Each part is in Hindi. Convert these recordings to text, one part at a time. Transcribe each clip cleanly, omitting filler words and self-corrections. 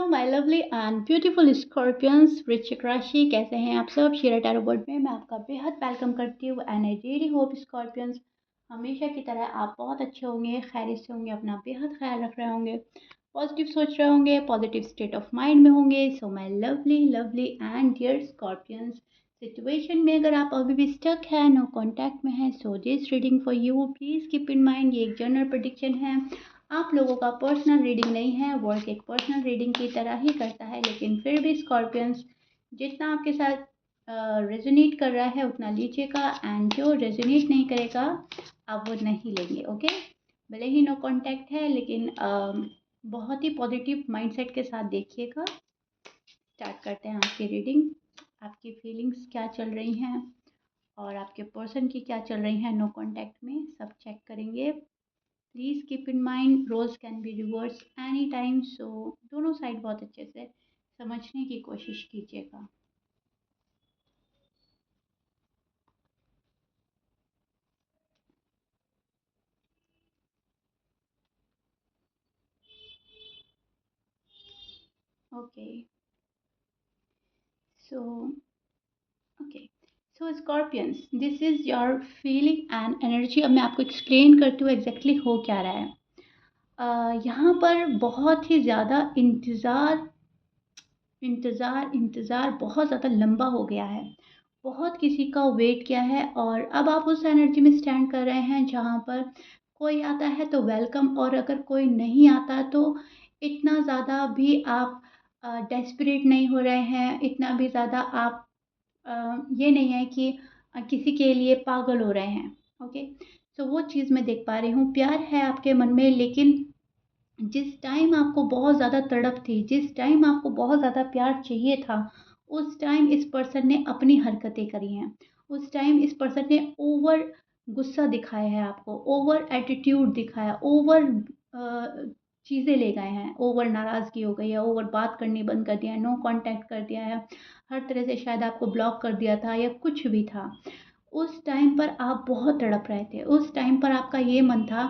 My lovely and beautiful scorpions वृश्चिक राशि, कैसे हैं आप सब। शेरा टैरो बोर्ड में मैं आपका बेहद वेलकम करती हूँ and I really hope scorpions हमेशा की तरह आप बहुत अच्छे होंगे, खैरियत से होंगे, अपना बेहद ख्याल रख रहे होंगे, पॉजिटिव सोच रहे होंगे, पॉजिटिव स्टेट ऑफ माइंड में होंगे। So my lovely lovely and dear scorpions, situation में अगर आप अभी भी स्टक है, नो कांटेक्ट में है, so this reading for you. Please keep in mind ये एक जनरल प्रेडिक्शन है, आप लोगों का पर्सनल रीडिंग नहीं है। वर्क एक पर्सनल रीडिंग की तरह ही करता है, लेकिन फिर भी स्कॉर्पियंस जितना आपके साथ रेजोनेट कर रहा है उतना लीजिएगा, एंड जो रेजोनेट नहीं करेगा आप वो नहीं लेंगे। ओके, भले ही नो कांटेक्ट है, लेकिन बहुत ही पॉजिटिव माइंडसेट के साथ देखिएगा। स्टार्ट करते हैं आपकी रीडिंग। आपकी फीलिंग्स क्या चल रही हैं और आपके पर्सन की क्या चल रही हैं नो कांटेक्ट में, सब चेक करेंगे। Please keep in mind roles can be reverse any time, so दोनों साइड बहुत अच्छे से समझने की कोशिश कीजिएगा। Okay, so okay, so Scorpions, this is your feeling and energy. अब मैं आपको एक्सप्लेन करती हूँ एग्जैक्टली हो क्या रहा है। यहाँ पर बहुत ही ज़्यादा इंतज़ार इंतज़ार इंतज़ार बहुत ज़्यादा लंबा हो गया है, बहुत किसी का वेट किया है, और अब आप उस एनर्जी में स्टैंड कर रहे हैं जहाँ पर कोई आता है तो वेलकम, और अगर कोई नहीं आता तो इतना ज़्यादा भी आप डेस्परेट नहीं हो रहे हैं, इतना भी ज़्यादा आप ये नहीं है कि किसी के लिए पागल हो रहे हैं। ओके, तो वो चीज़ मैं देख पा रही हूँ। प्यार है आपके मन में, लेकिन जिस टाइम आपको बहुत ज़्यादा तड़प थी, जिस टाइम आपको बहुत ज़्यादा प्यार चाहिए था, उस टाइम इस पर्सन ने अपनी हरकतें करी हैं। उस टाइम इस पर्सन ने ओवर गुस्सा दिखाया है आपको, ओवर एटीट्यूड दिखाया, ओवर चीज़ें ले गए हैं, ओवर नाराज़गी हो गई है, ओवर बात करनी बंद कर दिया है, नो कांटेक्ट कर दिया है, हर तरह से शायद आपको ब्लॉक कर दिया था या कुछ भी था। उस टाइम पर आप बहुत तड़प रहे थे, उस टाइम पर आपका ये मन था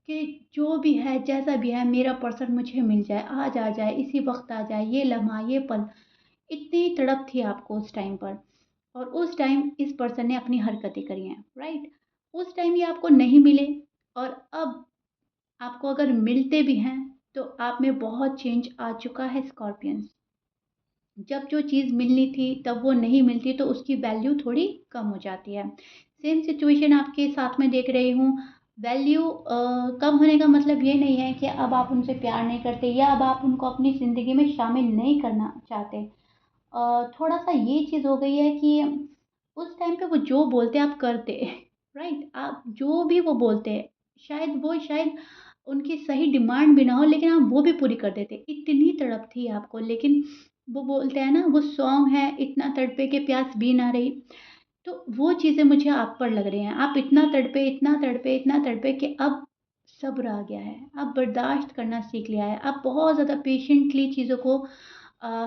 कि जो भी है, जैसा भी है, मेरा पर्सन मुझे मिल जाए, आज आ जाए, इसी वक़्त आ जाए, ये लम्हा, ये पल। इतनी तड़प थी आपको उस टाइम पर, और उस टाइम इस पर्सन ने अपनी हरकतें करी हैं, राइट? उस टाइम ये आपको नहीं मिले, और अब आपको अगर मिलते भी हैं, तो आप में बहुत चेंज आ चुका है स्कॉर्पियंस। जब जो चीज़ मिलनी थी तब वो नहीं मिलती, तो उसकी वैल्यू थोड़ी कम हो जाती है। सेम सिचुएशन आपके साथ में देख रही हूँ। वैल्यू कम होने का मतलब ये नहीं है कि अब आप उनसे प्यार नहीं करते या अब आप उनको अपनी ज़िंदगी में शामिल नहीं करना चाहते। थोड़ा-सा ये चीज़ हो गई है कि उस टाइम पे वो जो बोलते आप करते, राइट? आप जो भी वो बोलते, शायद उनकी सही डिमांड भी ना हो, लेकिन आप वो भी पूरी कर देते। इतनी तड़प थी आपको, लेकिन वो बोलते हैं ना, वो सॉन्ग है, इतना तड़पे के प्यास भी ना रही। तो वो चीज़ें मुझे आप पर लग रही हैं। आप इतना तड़पे, इतना तड़पे, इतना तड़पे कि अब सब्र आ गया है। अब बर्दाश्त करना सीख लिया है। आप बहुत ज़्यादा पेशेंटली चीज़ों को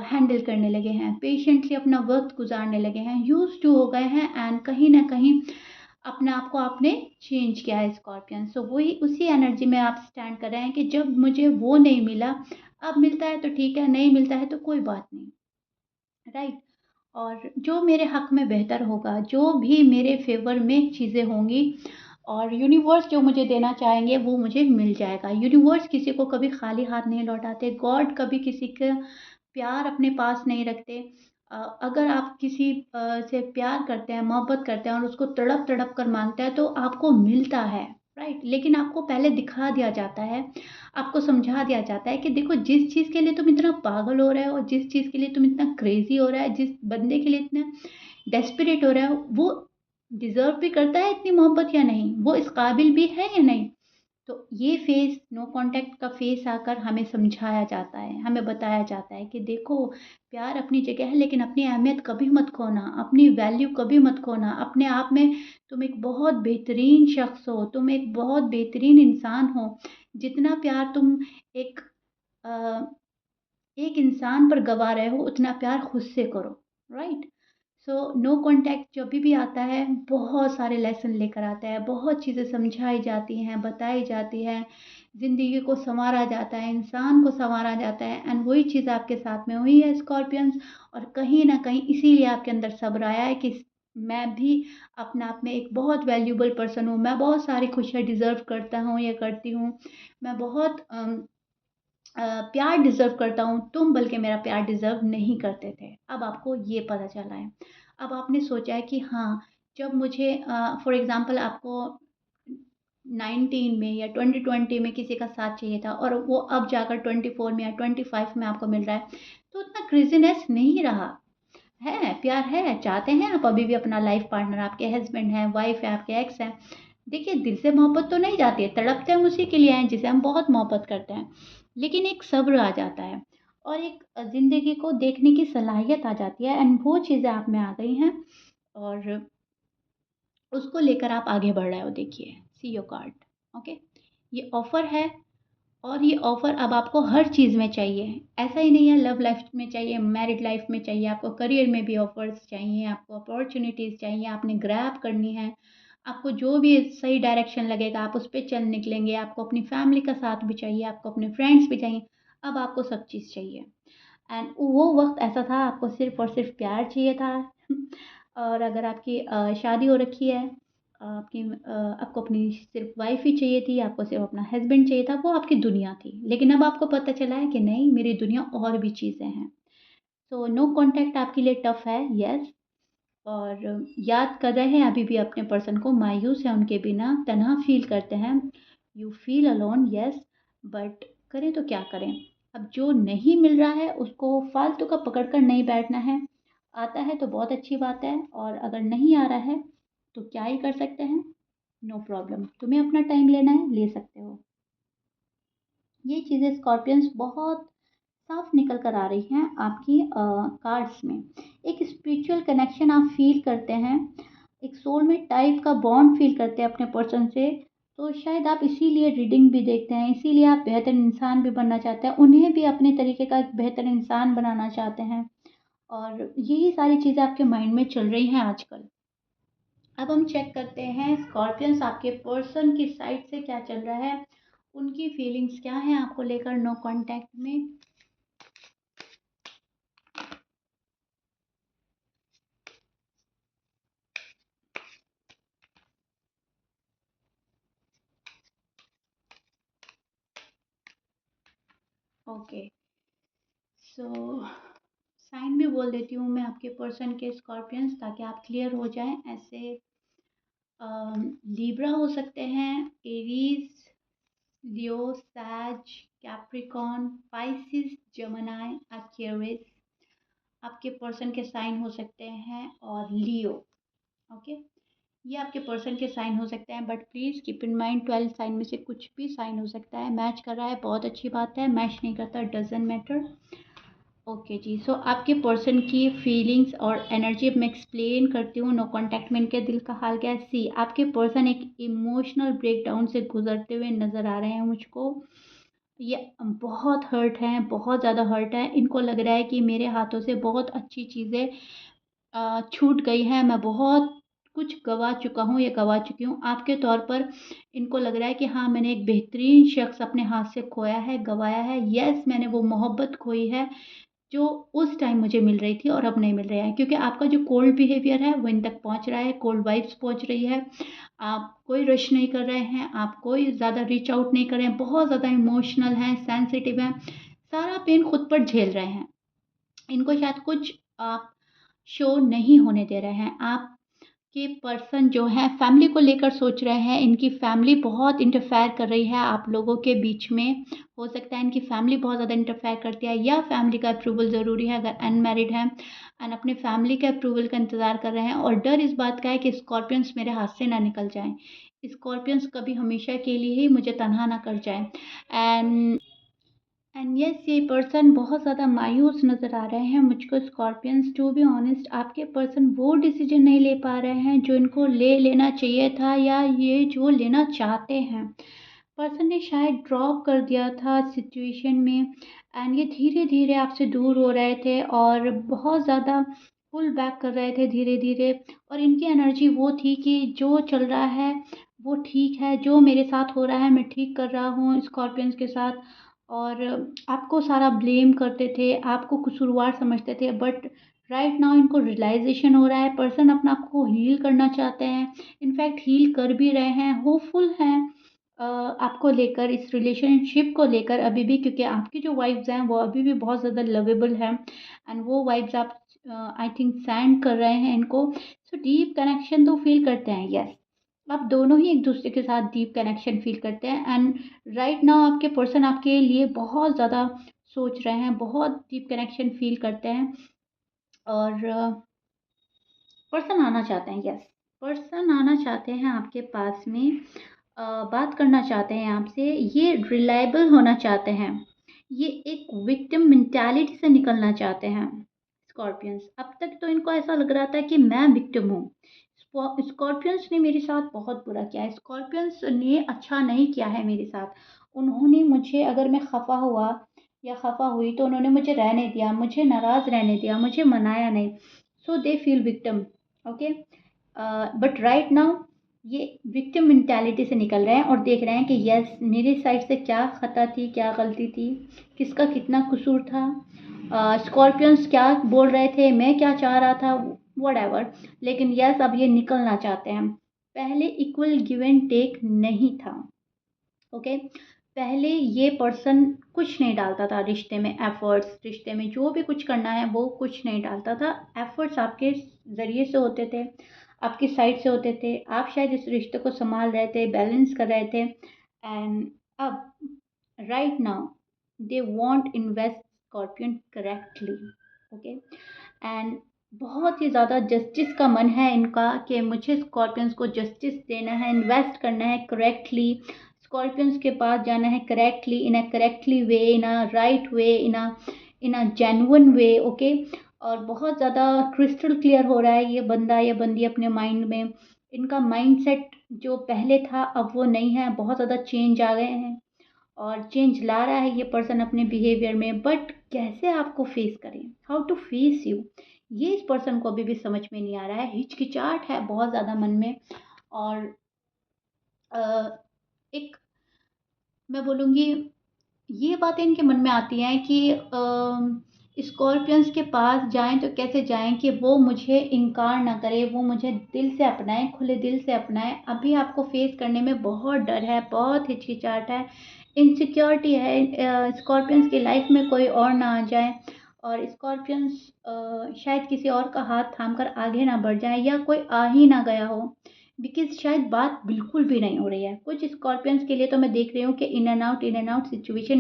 हैंडल करने लगे हैं। पेशेंटली अपना वक़्त गुज़ारने लगे हैं। यूज़्ड टू हो गए हैं, एंड कहीं न कहीं अपने आप को आपने चेंज किया है स्कॉर्पियन। सो वही उसी एनर्जी में आप स्टैंड कर रहे हैं कि जब मुझे वो नहीं मिला, अब मिलता है तो ठीक है, नहीं मिलता है तो कोई बात नहीं, राइट? और जो मेरे हक में बेहतर होगा, जो भी मेरे फ़ेवर में चीज़ें होंगी, और यूनिवर्स जो मुझे देना चाहेंगे वो मुझे मिल जाएगा। यूनिवर्स किसी को कभी खाली हाथ नहीं लौटाते, गॉड कभी किसी का प्यार अपने पास नहीं रखते। अगर आप किसी से प्यार करते हैं, मोहब्बत करते हैं और उसको तड़प-तड़प कर माँगते हैं तो आपको मिलता है, राइट? लेकिन आपको पहले दिखा दिया जाता है, आपको समझा दिया जाता है कि देखो, जिस चीज़ के लिए तुम इतना पागल हो रहे हो, जिस चीज़ के लिए तुम इतना क्रेज़ी हो रहा है, जिस बंदे के लिए इतना डेस्परेट हो रहा है, वो डिज़र्व भी करता है इतनी मोहब्बत या नहीं? वो इस काबिल भी है या नहीं? तो ये फ़ेज़, नो कॉन्टैक्ट का फ़ेज़ आकर हमें समझाया जाता है, हमें बताया जाता है कि देखो, प्यार अपनी जगह है, लेकिन अपनी अहमियत कभी मत खोना, अपनी वैल्यू कभी मत खोना। अपने आप में तुम एक बहुत बेहतरीन शख़्स हो, तुम एक बहुत बेहतरीन इंसान हो। जितना प्यार तुम एक अ, एक इंसान पर गँवा रहे हो, उतना प्यार खुद से करो, राइट? सो नो कॉन्टैक्ट जभी भी आता है, बहुत सारे लेसन लेकर आता है, बहुत चीज़ें समझाई जाती हैं, बताई जाती हैं, ज़िंदगी को सँवारा जाता है, इंसान को सँवारा जाता है एंड वही चीज़ आपके साथ में हुई है स्कॉर्पियंस। और कहीं न कहीं इसीलिए आपके अंदर सब्र आया है कि मैं भी अपने आप में एक बहुत वैल्यूएबल पर्सन हूँ, मैं बहुत सारी खुशियाँ डिज़र्व करता हूँ या करती हूँ। मैं बहुत प्यार डिज़र्व करता हूँ, तुम बल्कि मेरा प्यार डिज़र्व नहीं करते थे। अब आपको ये पता चला है। अब आपने सोचा है कि हाँ, जब मुझे फॉर एग्ज़ाम्पल आपको 19 में या 2020 में किसी का साथ चाहिए था और वो अब जाकर 24 में या 25 में आपको मिल रहा है, तो उतना क्रेज़ीनेस नहीं रहा। है, प्यार है, चाहते हैं आप अभी भी अपना लाइफ़ पार्टनर, आपके हस्बैंड हैं, वाइफ़ है, आपके एक्स हैं। देखिए, दिल से मोहब्बत तो नहीं जाती है, तड़पते हम उसी के लिए हैं जिसे हम बहुत मोहब्बत करते हैं। लेकिन एक सब्र आ जाता है और एक ज़िंदगी को देखने की सलाहियत आ जाती है एंड वो चीज़ें आप में आ गई हैं और उसको लेकर आप आगे बढ़ रहे हो देखिए, सी योर कार्ड, ओके? ये ऑफ़र है और ये ऑफ़र अब आपको हर चीज़ में चाहिए। ऐसा ही नहीं है लव लाइफ़ में चाहिए, मैरिड लाइफ़ में चाहिए, आपको करियर में भी ऑफ़र्स चाहिए, आपको अपॉर्च्युनिटीज़ चाहिए, आपने ग्रैब करनी है। आपको जो भी सही डायरेक्शन लगेगा आप उस पे चल निकलेंगे, आपको अपनी फैमिली का साथ भी चाहिए, आपको अपने फ्रेंड्स भी चाहिए, अब आपको सब चीज़ चाहिए। एंड वो वक़्त ऐसा था आपको सिर्फ़ और सिर्फ़ प्यार चाहिए था और अगर आपकी शादी हो रखी है, आपको अपनी सिर्फ़ वाइफ़ ही चाहिए थी, आपको सिर्फ़ अपना हस्बैंड चाहिए था, वो आपकी दुनिया थी। लेकिन अब आपको पता चला है कि नहीं, मेरी दुनिया और भी चीज़ें हैं। सो नो कॉन्टैक्ट आपके लिए टफ़ है, येस। और याद कर रहे हैं अभी भी अपने पर्सन को, मायूस हैं उनके बिना, तन्हा फ़ील करते हैं। You feel alone yes, but करें तो क्या करें? अब जो नहीं मिल रहा है उसको फ़ालतू का पकड़ कर नहीं बैठना है। आता है तो बहुत अच्छी बात है और अगर नहीं आ रहा है तो क्या ही कर सकते हैं? नो प्रॉब्लम, तुम्हें अपना टाइम लेना है, ले सकते हो। ये चीज़ें स्कॉर्पियंस बहुत साफ निकल कर आ रही हैं आपकी कार्ड्स में। एक स्पिरिचुअल कनेक्शन आप फ़ील करते हैं, एक सोलमेट टाइप का बॉन्ड फ़ील करते हैं अपने पर्सन से, तो शायद आप इसीलिए रीडिंग भी देखते हैं, इसीलिए आप बेहतर इंसान भी बनना चाहते हैं, उन्हें भी अपने तरीके का एक बेहतर इंसान बनाना चाहते हैं और यही सारी चीज़ें आपके माइंड में चल रही हैं आजकल। अब हम चेक करते हैं स्कॉर्पियंस आपके पर्सन की साइड से क्या चल रहा है, उनकी फीलिंग्स क्या हैं आपको लेकर नो कॉन्टैक्ट में। ओके, सो साइन भी बोल देती हूँ मैं आपके पर्सन के स्कॉर्पियंस, ताकि आप क्लियर हो जाएं। ऐसे लिब्रा हो सकते हैं, एरीज, लियो, सैज, कैप्रिकॉर्न, पाइसिस, जमनाई, एक्वेरियस आपके पर्सन के साइन हो सकते हैं और लियो, ओके? ये आपके पर्सन के साइन हो सकते हैं, but please keep in mind 12 sign में से कुछ भी साइन हो सकता है। मैच कर रहा है बहुत अच्छी बात है, मैच नहीं करता डज़न्ट मैटर। ओके जी, सो आपके पर्सन की फीलिंग्स और एनर्जी अब मैं एक्सप्लेन करती हूँ। नो कॉन्टैक्ट में इनके दिल का हाल क्या है, सी आपके पर्सन एक इमोशनल ब्रेकडाउन से गुजरते हुए नज़र आ रहे हैं मुझको। ये बहुत हर्ट हैं, बहुत ज़्यादा हर्ट है, इनको लग रहा है कि मेरे हाथों से बहुत अच्छी चीज़ें छूट गई हैं, मैं बहुत कुछ गँवा चुका हूँ या गँवा चुकी हूँ। आपके तौर पर इनको लग रहा है कि हाँ, मैंने एक बेहतरीन शख्स अपने हाथ से खोया है, गँवाया है। येस, मैंने वो मोहब्बत खोई है जो उस टाइम मुझे मिल रही थी और अब नहीं मिल रहा है, क्योंकि आपका जो कोल्ड बिहेवियर है वो इन तक पहुंच रहा है, कोल्ड वाइब्स पहुंच रही है। आप कोई रश नहीं कर रहे हैं, आप कोई ज़्यादा रीच आउट नहीं कर रहे हैं, बहुत ज़्यादा इमोशनल हैं, सेंसिटिव हैं, सारा पेन खुद पर झेल रहे हैं। इनको शायद कुछ आप शो नहीं होने दे रहे हैं। आपके पर्सन जो है फैमिली को लेकर सोच रहे हैं, इनकी फैमिली बहुत इंटरफेयर कर रही है आप लोगों के बीच में। हो सकता है इनकी फैमिली बहुत ज़्यादा इंटरफेयर करती है या फैमिली का अप्रूवल ज़रूरी है अगर अनमैरिड हैं एंड अपने फैमिली के अप्रूवल का इंतज़ार कर रहे हैं। और डर इस बात का है कि स्कॉर्पियंस मेरे हाथ से ना निकल जाएँ। स्कॉर्पियंस कभी हमेशा के लिए ही मुझे तनहा ना कर जाएँ। एंड यस, ये पर्सन बहुत ज़्यादा मायूस नज़र आ रहे हैं मुझको स्कॉर्पियंस। टू बी ऑनेस्ट, आपके पर्सन वो डिसीजन नहीं ले पा रहे हैं जो इनको ले लेना चाहिए था या ये जो लेना चाहते हैं। पर्सन ने शायद ड्रॉप कर दिया था सिचुएशन में एंड ये धीरे धीरे आपसे दूर हो रहे थे और बहुत ज़्यादा पुल बैक कर रहे थे धीरे धीरे। और इनकी एनर्जी वो थी कि जो चल रहा है वो ठीक है, जो मेरे साथ हो रहा है मैं ठीक कर रहा हूँ स्कॉर्पियंस के साथ। और आपको सारा ब्लेम करते थे, आपको कसूरवार समझते थे, बट राइट नाउ इनको रियलाइज़ेशन हो रहा है, पर्सन अपने आप को हील करना चाहते हैं, इनफैक्ट हील कर भी रहे हैं, होपफुल हैं आपको लेकर, इस रिलेशनशिप को लेकर अभी भी, क्योंकि आपकी जो वाइब्स हैं वो अभी भी बहुत ज़्यादा लवेबल हैं एंड वो वाइब्स आप आई थिंक सेंड कर रहे हैं इनको। सो डीप कनेक्शन तो फील करते हैं, यस। आप दोनों ही एक दूसरे के साथ डीप कनेक्शन फील करते हैं एंड राइट नाउ आपके पर्सन आपके लिए बहुत ज़्यादा सोच रहे हैं, बहुत डीप कनेक्शन फील करते हैं। और पर्सन आना चाहते हैं, यस। पर्सन आना चाहते हैं आपके पास में, बात करना चाहते हैं आपसे, ये रिलायबल होना चाहते हैं, ये एक विक्टिम मेंटालिटी से निकलना चाहते हैं स्कॉर्पियंस। अब तक तो इनको ऐसा लग रहा था कि मैं विक्टिम हूँ, स्कॉर्पियंस ने मेरे साथ बहुत बुरा किया है, स्कॉर्पियंस ने अच्छा नहीं किया है मेरे साथ। उन्होंने मुझे, अगर मैं खफा हुआ या खफा हुई तो उन्होंने मुझे रहने दिया, मुझे नाराज़ रहने दिया, मुझे मनाया नहीं। So they feel victim, okay. But right now ये विक्टिम मेंटालिटी से निकल रहे हैं और देख रहे हैं कि यस, मेरी साइड से क्या खता थी, क्या गलती थी, किसका कितना कसूर था, स्कॉर्पियंस क्या बोल रहे थे, मैं क्या चाह रहा था, वट। लेकिन यस, अब ये निकलना चाहते हैं। पहले इक्वल गिव एंड टेक नहीं था, ओके। पहले ये पर्सन कुछ नहीं डालता था रिश्ते में, एफर्ट्स, रिश्ते में जो भी कुछ करना है वो कुछ नहीं डालता था, एफर्ट्स आपके ज़रिए से होते थे, आपकी साइड से होते थे, आप शायद इस रिश्ते को संभाल रहे थे, बैलेंस कर रहे थे। एंड अब right now they want invest scorpion correctly, okay. And बहुत ही ज़्यादा जस्टिस का मन है इनका कि मुझे स्कॉर्पियंस को जस्टिस देना है, इन्वेस्ट करना है करेक्टली, स्कॉर्पियंस के पास जाना है correctly, in a correctly way, in a right way, in a genuine way, okay. और बहुत ज़्यादा क्रिस्टल क्लियर हो रहा है ये बंदा, ये बंदी अपने माइंड में, इनका माइंडसेट जो पहले था अब वो नहीं है, बहुत ज़्यादा चेंज आ गए हैं और चेंज ला रहा है ये पर्सन अपने बिहेवियर में। बट कैसे आपको फेस करें, हाउ टू फेस यू, ये इस पर्सन को अभी भी समझ में नहीं आ रहा है, हिचकिचाहट है बहुत ज़्यादा मन में। और एक, मैं बोलूँगी, ये बातें इनके मन में आती हैं कि स्कॉर्पियंस के पास जाएं तो कैसे जाएं कि वो मुझे इनकार ना करे, वो मुझे दिल से अपनाए, खुले दिल से अपनाए। अभी आपको फेस करने में बहुत डर है, बहुत हिचकिचाहट है, इनसिक्योरिटी है, स्कॉर्पियंस की लाइफ में कोई और ना आ जाए और स्कॉर्पियंस शायद किसी और का हाथ थाम कर आगे ना बढ़ जाए या कोई आ ही ना गया हो, बिकॉज़ शायद बात बिल्कुल भी नहीं हो रही है। कुछ स्कॉर्पियंस के लिए तो मैं देख रही हूँ कि इन एंड आउट सिचुएशन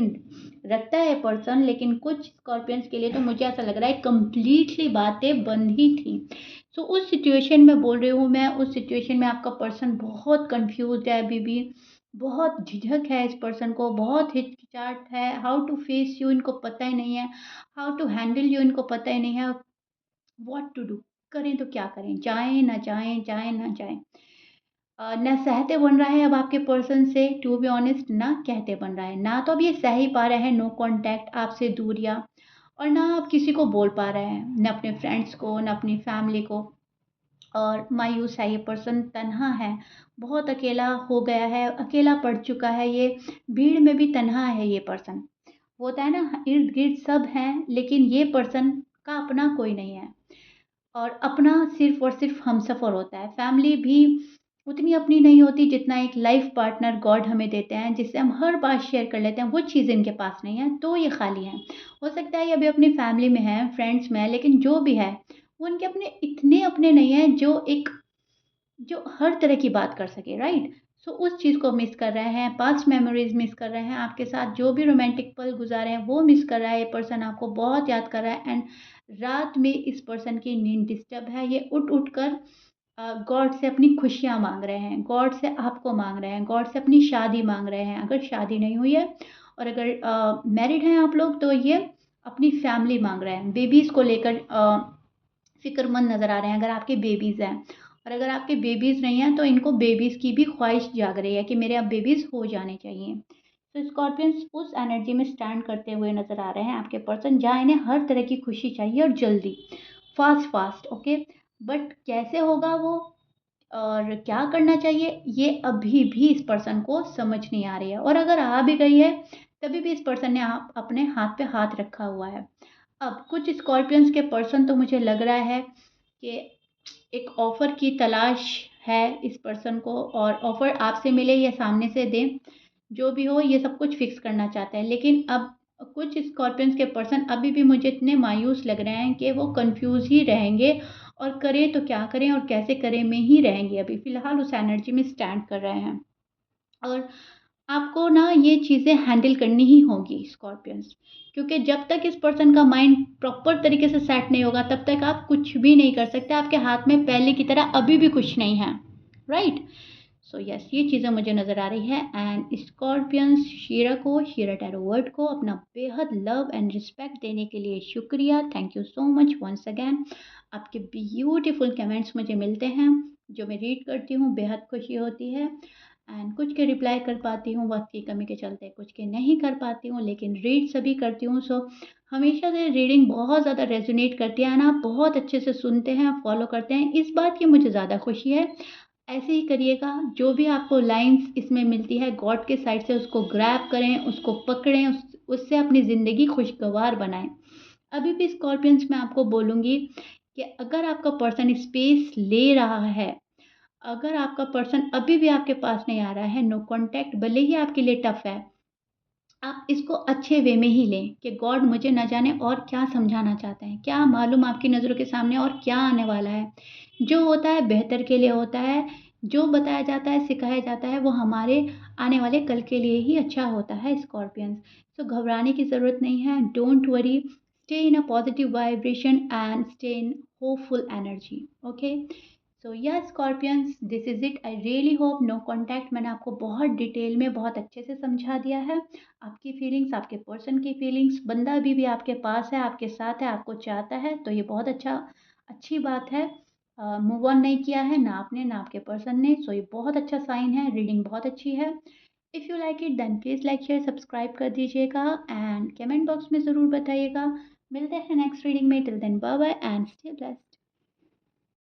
रखता है पर्सन, लेकिन कुछ स्कॉर्पियंस के लिए तो मुझे ऐसा लग रहा है कंप्लीटली बातें बंद ही थी। सो उस सिचुएशन में बोल रही हूँ मैं, उस सिचुएशन में आपका पर्सन बहुत कन्फ्यूज़्ड है अभी भी, बहुत झिझक है इस पर्सन को, बहुत हिचकिचाहट है, हाउ टू फेस यू इनको पता ही नहीं है, हाउ टू हैंडल यू इनको पता ही नहीं है, व्हाट टू डू, करें तो क्या करें, जाएँ ना जाएँ, जाएँ ना जाएँ। ना सहते बन रहा है अब आपके पर्सन से, टू बी ऑनेस्ट, ना कहते बन रहा है, ना तो अब ये सह ही पा रहे हैं नो कांटेक्ट, आपसे दूरियां, और ना आप किसी को बोल पा रहे हैं, ना अपने फ्रेंड्स को, ना अपनी फैमिली को। और मायूस है ये पर्सन, तन्हा है, बहुत अकेला हो गया है, अकेला पड़ चुका है ये, भीड़ में भी तन्हा है ये पर्सन। होता है ना, इर्द गिर्द सब हैं लेकिन ये पर्सन का अपना कोई नहीं है, और अपना सिर्फ और सिर्फ हमसफ़र होता है। फैमिली भी उतनी अपनी नहीं होती जितना एक लाइफ पार्टनर गॉड हमें देते हैं, जिससे हम हर बात शेयर कर लेते हैं, वो चीज़ इनके पास नहीं है, तो ये खाली हैं। हो सकता है ये अभी अपनी फैमिली में है, फ्रेंड्स में है, लेकिन जो भी है वो उनके अपने इतने अपने नहीं हैं जो एक, जो हर तरह की बात कर सके, राइट। सो उस चीज़ को मिस कर रहे हैं, पास्ट मेमोरीज मिस कर रहे हैं, आपके साथ जो भी रोमांटिक पल गुजारे हैं वो मिस कर रहा है ये पर्सन, आपको बहुत याद कर रहा है। एंड रात में इस पर्सन की नींद डिस्टर्ब है, ये उठ उठ कर गॉड से अपनी खुशियाँ मांग रहे हैं, गॉड से आपको मांग रहे हैं, गॉड से अपनी शादी मांग रहे हैं, अगर शादी नहीं हुई है, और अगर मैरिड हैं आप लोग तो ये अपनी फैमिली मांग रहे हैं, बेबीज़ को लेकर फ़िक्रमंद नज़र आ रहे हैं अगर आपके बेबीज़ हैं। और अगर आपके बेबीज़ नहीं हैं तो इनको बेबीज़ की भी ख्वाहिश जाग रही है कि मेरे अब बेबीज़ हो जाने चाहिए। तो स्कॉर्पियंस उस एनर्जी में स्टैंड करते हुए नज़र आ रहे हैं आपके पर्सन, जहाँ इन्हें हर तरह की खुशी चाहिए और जल्दी, फास्ट फास्ट, ओके। बट कैसे होगा वो, और क्या करना चाहिए, ये अभी भी इस पर्सन को समझ नहीं आ रही है, और अगर आ भी गई है, तभी भी इस पर्सन ने आप अपने हाथ पे हाथ रखा हुआ है। अब कुछ स्कॉर्पियंस के पर्सन तो मुझे लग रहा है कि एक ऑफ़र की तलाश है इस पर्सन को, और ऑफ़र आपसे मिले या सामने से दें, जो भी हो ये सब कुछ फ़िक्स करना चाहते हैं। लेकिन अब कुछ स्कॉर्पियंस के पर्सन अभी भी मुझे इतने मायूस लग रहे हैं कि वो कन्फ्यूज़ ही रहेंगे, और करें तो क्या करें और कैसे करें में ही रहेंगे, अभी फ़िलहाल उस एनर्जी में स्टैंड कर रहे हैं। और आपको ना ये चीज़ें हैंडल करनी ही होगी स्कॉर्पियंस, क्योंकि जब तक इस पर्सन का माइंड प्रॉपर तरीके से सेट नहीं होगा, तब तक आप कुछ भी नहीं कर सकते। आपके हाथ में पहले की तरह अभी भी कुछ नहीं है, राइट? सो यस, ये चीज़ें मुझे नज़र आ रही है। एंड स्कॉर्पियंस, शीरा टैरो वर्ड को अपना बेहद लव एंड रिस्पेक्ट देने के लिए शुक्रिया। Thank you so much once again. आपके ब्यूटीफुल कमेंट्स मुझे मिलते हैं, जो मैं रीड करती हूँ, बेहद खुशी होती है। एंड कुछ के रिप्लाई कर पाती हूँ वक्त की कमी के चलते, कुछ के नहीं कर पाती हूँ, लेकिन रीड सभी करती हूँ। सो हमेशा से रीडिंग बहुत ज़्यादा रेजोनेट करती है ना, आप बहुत अच्छे से सुनते हैं, फॉलो करते हैं, इस बात की मुझे ज़्यादा खुशी है। ऐसे ही करिएगा, जो भी आपको लाइन्स इसमें मिलती है गॉड के साइड से, उसको ग्रैब करें, उसको पकड़ें, उससे अपनी ज़िंदगी खुशगवार बनाएं। अभी भी स्कॉर्पियंस मैं आपको बोलूँगी कि अगर आपका पर्सन स्पेस ले रहा है, अगर आपका पर्सन अभी भी आपके पास नहीं आ रहा है, नो कॉन्टैक्ट, भले ही आपके लिए टफ है, आप इसको अच्छे वे में ही लें कि गॉड मुझे न जाने और क्या समझाना चाहते हैं, क्या मालूम आपकी नज़रों के सामने और क्या आने वाला है। जो होता है बेहतर के लिए होता है, जो बताया जाता है, सिखाया जाता है, वो हमारे आने वाले कल के लिए ही अच्छा होता है स्कॉर्पियंस। सो घबराने की ज़रूरत नहीं है, don't worry, stay in a positive vibration and stay in hopeful energy, okay? So yeah Scorpions, this is it. I really hope no contact मैंने आपको बहुत डिटेल में बहुत अच्छे से समझा दिया है। आपकी फीलिंग्स, आपके पर्सन की फीलिंग्स, बंदा अभी भी आपके पास है, आपके साथ है, आपको चाहता है, तो ये बहुत अच्छी बात है। मूव ऑन नहीं किया है ना आपने ना आपके पर्सन ने, सो ये बहुत अच्छा साइन है, रीडिंग बहुत अच्छी है। If you like it then please like share subscribe कर दीजिएगा, एंड कमेंट बॉक्स में ज़रूर बताइएगा। मिलते हैं नेक्स्ट रीडिंग में, till then bye bye and stay blessed.